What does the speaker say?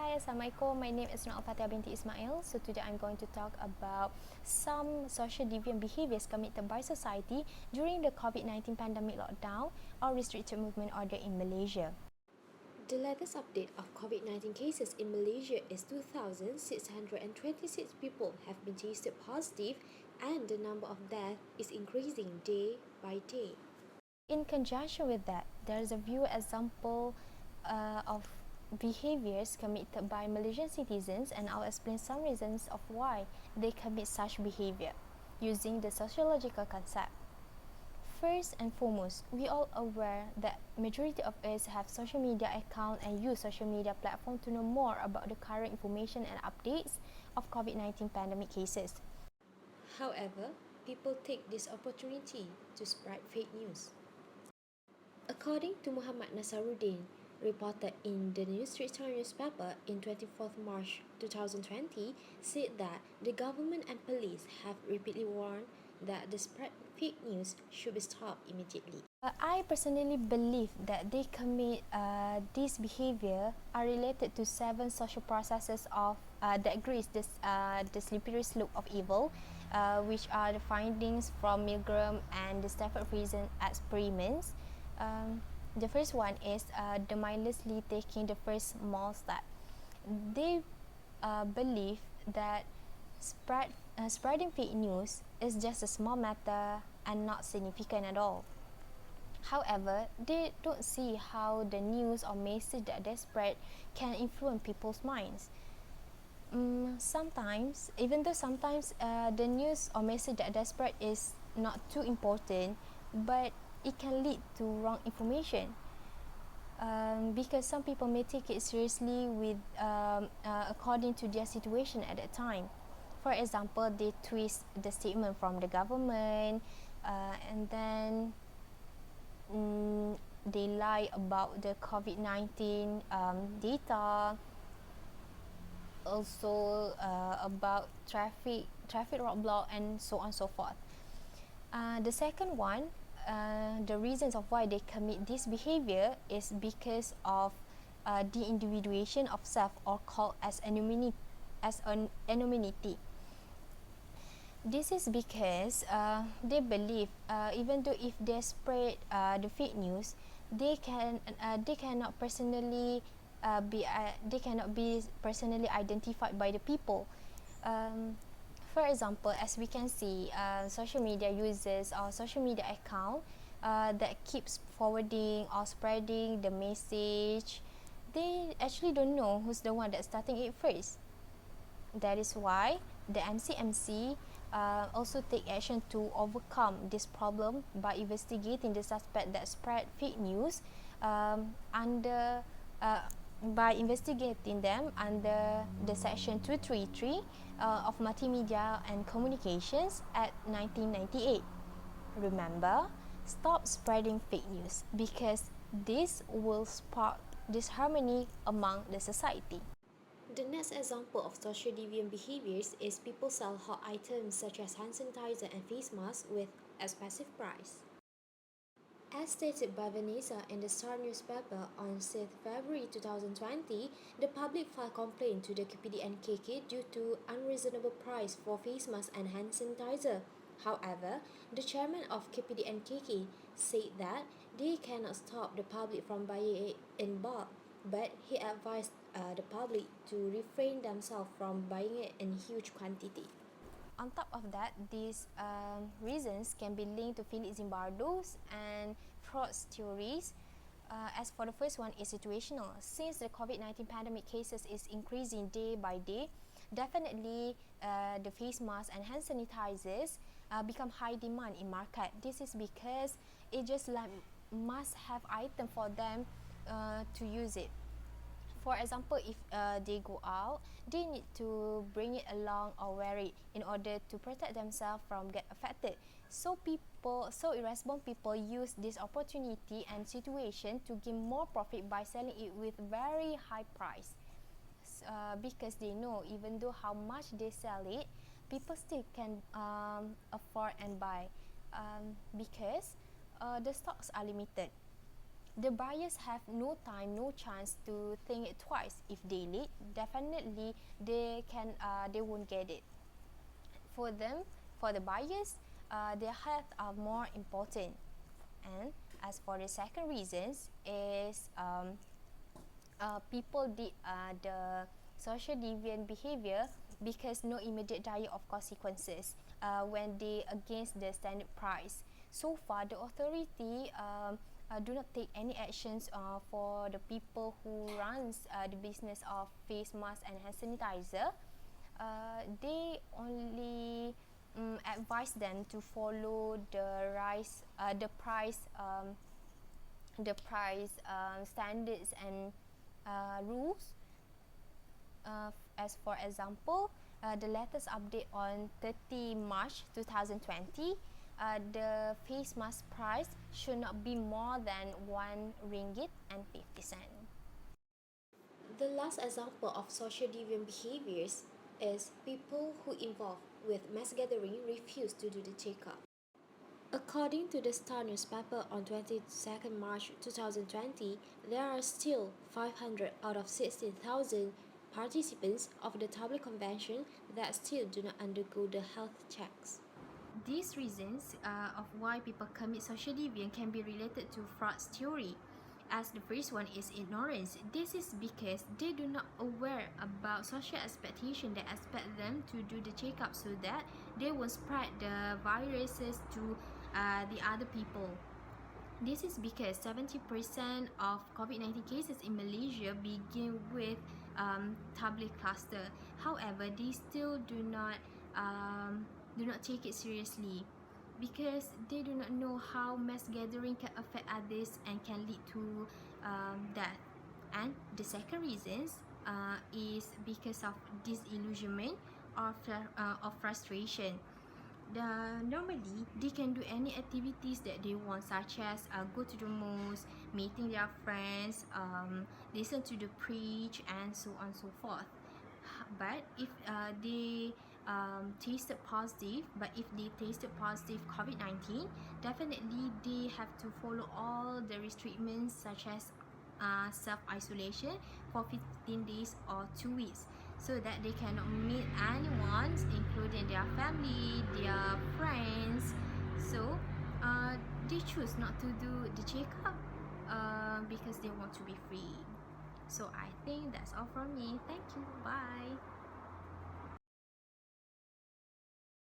Hi, Assalamualaikum. My name is Nur Alfatihah binti Ismail. So today I'm going to talk about some social deviant behaviors committed by society during the COVID-19 pandemic lockdown or restricted movement order in Malaysia. The latest update of COVID-19 cases in Malaysia is 2,626 people have been tested positive and the number of deaths is increasing day by day. In conjunction with that, there is a few example of behaviors committed by Malaysian citizens, and I'll explain some reasons of why they commit such behavior using the sociological concept. First and foremost, we all aware that majority of us have social media account and use social media platform to know more about the current information and updates of COVID-19 pandemic cases. However, people take this opportunity to spread fake news. According to Muhammad Nasaruddin, reported in the New Straits Times newspaper in 24th March 2020, said that the government and police have repeatedly warned that the spread fake news should be stopped immediately. I personally believe that they commit this behavior are related to 7 social processes of that grease the slippery slope of evil, which are the findings from Milgram and the Stanford Prison experiments. The first one is the mindlessly taking the first small step. They believe that spreading fake news is just a small matter and not significant at all. However, they don't see how the news or message that they spread can influence people's minds. Sometimes, even though sometimes the news or message that they spread is not too important, but it can lead to wrong information. Because some people may take it seriously with according to their situation at that time. For example, they twist the statement from the government, and then they lie about the COVID-19 data, also about traffic roadblock, and so on and so forth. The second one, the reasons of why they commit this behavior is because of the individuation of self, or called as anonymity. This is because they believe even though if they spread the fake news, they cannot personally be personally identified by the people. For example, as we can see, social media users or social media account that keeps forwarding or spreading the message, they actually don't know who's the one that's starting it first. That is why the MCMC also take action to overcome this problem by investigating the suspect that spread fake news by investigating them under the section 233 of Multimedia and Communications Act 1998. Remember, stop spreading fake news because this will spark disharmony among the society. The next example of social deviant behaviors is people sell hot items such as hand sanitizer and face masks with expensive price. As stated by Vanessa in the Star newspaper on 6th February 2020, the public filed complaint to the KPDNKK due to unreasonable price for face masks and hand sanitizer. However, the chairman of KPDNKK said that they cannot stop the public from buying it in bulk, but he advised the public to refrain themselves from buying it in huge quantity. On top of that, these reasons can be linked to Philip Zimbardo's and Freud's theories. As for the first one, is situational. Since the COVID-19 pandemic cases is increasing day by day, definitely the face masks and hand sanitizers become high demand in market. This is because it just like must have item for them to use it. For example, if they go out, they need to bring it along or wear it in order to protect themselves from get affected. So irresponsible people use this opportunity and situation to gain more profit by selling it with very high price. Because they know even though how much they sell it, people still can afford and buy because the stocks are limited. the buyers have no time, no chance to think it twice. If they late, definitely they won't get it. For them, for the buyers, their health are more important. And as for the second reasons is people did the social deviant behavior because no immediate dire of consequences when they against the standard price. So far, the authority do not take any actions for the people who runs the business of face mask and hand sanitizer. They only advise them to follow the price standards and rules. As for example, the latest update on 30 March 2020, the face mask price should not be more than 1 ringgit and 50 cent. The last example of social deviant behaviors is people who involved with mass gathering refuse to do the checkup. According to the Star newspaper on 22nd March 2020, there are still 500 out of 16,000 participants of the tablet convention that still do not undergo the health checks. These reasons of why people commit social deviance can be related to fraud's theory. As the first one is ignorance. This is because they do not aware about social expectation that expect them to do the checkup so that they won't spread the viruses to the other people. This is because 70% of COVID-19 cases in Malaysia begin with tablet cluster. However, they still do not take it seriously because they do not know how mass gathering can affect others and can lead to death. And the second reasons is because of disillusionment or frustration. Normally, they can do any activities that they want, such as go to the mosque, meeting their friends, listen to the preach, and so on and so forth. But if they tasted positive COVID-19, definitely they have to follow all the restrictions such as self-isolation for 15 days or 2 weeks so that they cannot meet anyone, including their family, their friends. So they choose not to do the checkup because they want to be free. So I think that's all from me. Thank you. Bye.